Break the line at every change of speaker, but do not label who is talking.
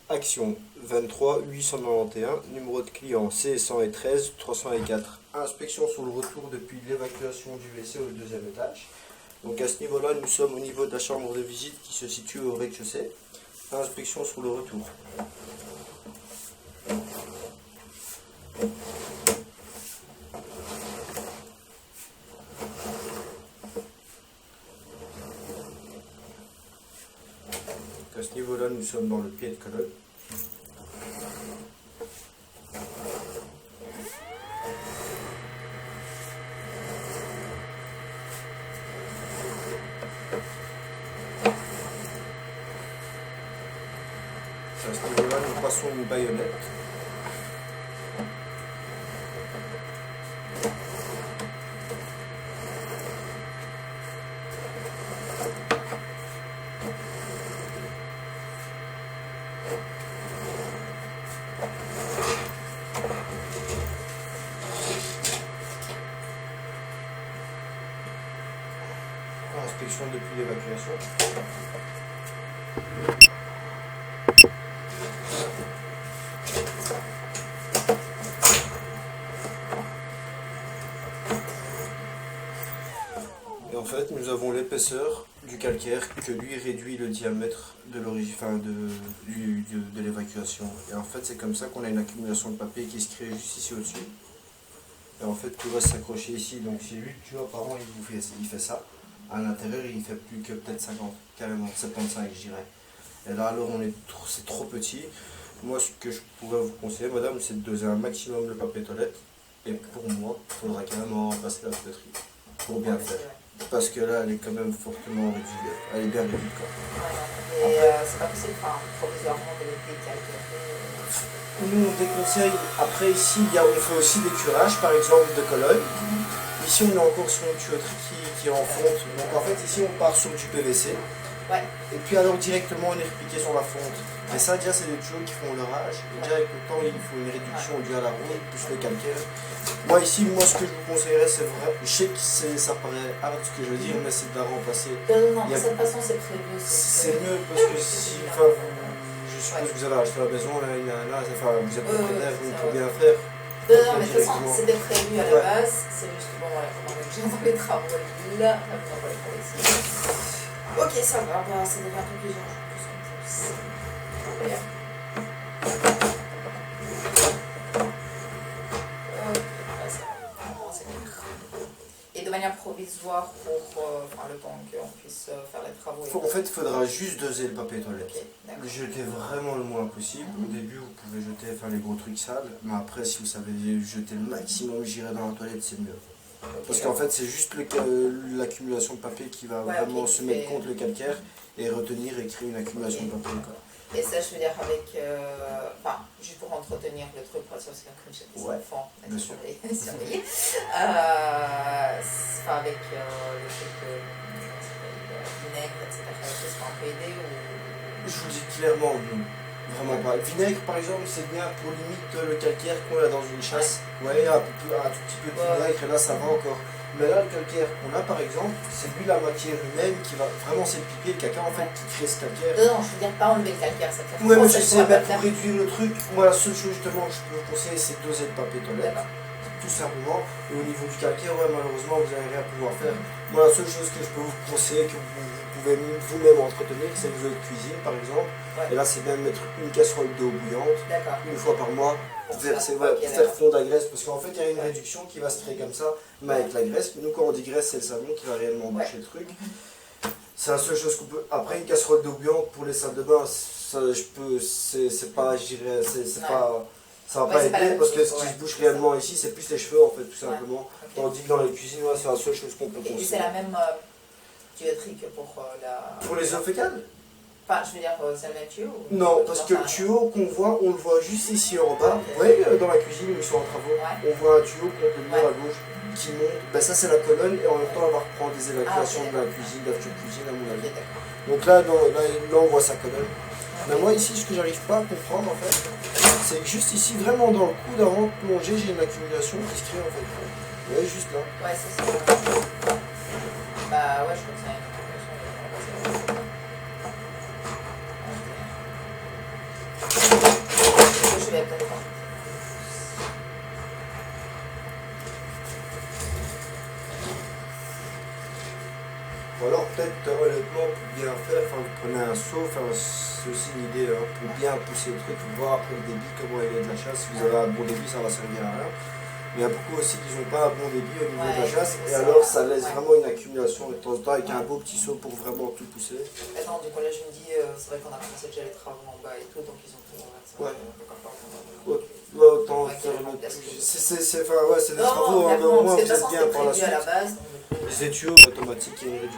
Action 23 891, numéro de client C113 304. Inspection sur le retour depuis l'évacuation du WC au deuxième étage. Donc à ce niveau-là, nous sommes au niveau de la chambre de visite qui se situe au rez-de-chaussée. Inspection sur le retour. À ce niveau-là, nous sommes dans le pied de colonne. À ce niveau-là, nous passons aux baïonnettes. Inspection depuis l'évacuation. Et en fait, nous avons l'épaisseur du calcaire que lui réduit le diamètre de l'origine, de l'évacuation. Et en fait, c'est comme ça qu'on a une accumulation de papier qui se crée juste ici au-dessus. Et en fait, tout va s'accrocher ici. Donc, si lui, tu vois, par an, il fait ça. À l'intérieur, il ne fait plus que peut-être 50, carrément 75, je dirais. Et là, alors, c'est trop petit. Moi, ce que je pourrais vous conseiller, madame, c'est de doser un maximum le papier toilette. Et pour moi, il faudra carrément passer la tuyauterie pour bien faire. Parce que là, elle est quand même fortement réduite. Elle est bien réduite, quoi.
Et c'est pas possible, provisoirement, de les calculer.
Nous, on déconseille. Après, ici, on fait aussi des curages, par exemple, de colonne. Ici, on est encore sur une tuyauterie qui est en fonte. Donc, en fait, ici, on part sur du PVC.
Ouais.
Et puis, alors, directement, on est repliqué sur la fonte. Et ça, déjà, c'est des tuyaux qui font leur âge. Et déjà, avec le temps, il faut une réduction due à la route, plus le calcaire. Moi, ici, ce que je vous conseillerais, c'est vrai. Je sais que ça paraît hard ce que je veux dire, mais c'est de la remplacer.
Non, de cette façon, c'est prévu.
C'est mieux parce que si. Je suppose que vous avez acheté la maison, là, vous êtes propriétaire, vous pouvez bien faire.
Non, mais de toute façon, c'était prévu à la base. C'est juste que bon, voilà, on a déjà dans les travaux là. On va les faire ici. Ok, ça va. Ça devrait un peu plus urgent. Et de manière provisoire pour le temps qu'on puisse faire les travaux.
En fait, il faudra juste doser le papier toilette.
Okay,
jeter vraiment le moins possible. Au début, vous pouvez jeter les gros trucs sales, mais après, si vous savez jeter le maximum, j'irai dans la toilette, c'est mieux. Parce qu'en fait, c'est juste l'accumulation de papier qui va vraiment se mettre contre le calcaire et retenir et créer une accumulation de papier. Quoi.
Et ça, je veux dire, avec. Juste pour entretenir le truc, parce que comme j'ai des enfants, être surveillés. Avec le truc de vinaigre, etc., est-ce qu'on peut aider ou...
Je vous dis clairement non. Vraiment pas. Le vinaigre, par exemple, c'est bien pour limite le calcaire qu'on a dans une chasse. Ouais, un tout petit peu de vinaigre, et là, ça va encore. Mais là, le calcaire qu'on a, par exemple, c'est lui la matière humaine qui va vraiment, c'est le pipi, le caca en fait qui crée ce calcaire.
Non, je veux dire pas enlever le calcaire, ça fait.
Ouais, mais je sais, pour réduire le truc, moi la seule chose justement que je peux vous conseiller, c'est de doser le papier toilette. Tout simplement. Et au niveau du calcaire, malheureusement, vous n'allez rien pouvoir faire. Moi, la seule chose que je peux vous conseiller, que vous pouvez vous-même entretenir, c'est les eaux de cuisine, par exemple. Et là, c'est bien de mettre une casserole d'eau bouillante, une fois par mois, pour faire fondre la graisse. Parce qu'en fait, il y a une réduction qui va se créer comme ça, mais avec la graisse. Nous, quand on dit graisse, c'est le savon qui va réellement boucher le truc. C'est la seule chose qu'on peut. Après, une casserole d'eau bouillante pour les salles de bain, ça, c'est pas, je dirais, c'est pas. Ça va pas aider parce que ce qui se bouge réellement ici, c'est plus les cheveux en fait, tout simplement. Tandis que dans les cuisines, c'est la seule chose qu'on peut conseiller.
Et c'est la même tuyauterie que pour la.
Pour les eaux fécales?
Enfin, je veux dire, c'est le même tuyau?
Non, parce que le tuyau qu'on voit, on le voit juste ici en bas. Vous voyez, dans la cuisine où ils sont en travaux, on voit un tuyau contre le mur à gauche qui monte. Ben, ça, c'est la colonne et en même temps, elle va reprendre des évacuations de la cuisine, de la cuisine à mon avis. Donc là, on voit sa colonne. Mais moi ici, ce que j'arrive pas à comprendre en fait, c'est que juste ici, vraiment dans le coude avant de plonger, j'ai une accumulation qui se crée en fait. Vous voyez, juste là.
Ouais, c'est ça. Bah ouais, je crois que c'est une accumulation.
bien faire, enfin, vous prenez un seau, enfin, c'est aussi une idée hein, pour bien pousser le truc, pour voir après le débit, comment il est de la chasse. Si vous avez un bon débit, ça va servir à rien. Mais il y a beaucoup aussi qui n'ont pas un bon débit au niveau de la chasse, et alors ça laisse vraiment une accumulation de temps en temps avec un beau petit seau pour vraiment tout pousser.
Attends, du collège me dit, c'est vrai qu'on a commencé déjà les travaux en bas et tout, donc ils ont tout en ça.
Ouais.
Donc,
Autant faire c'est des travaux, hein, mais au moins vous êtes bien par la suite.
à la base.
Les tuyaux automatiques, il y a une réduction.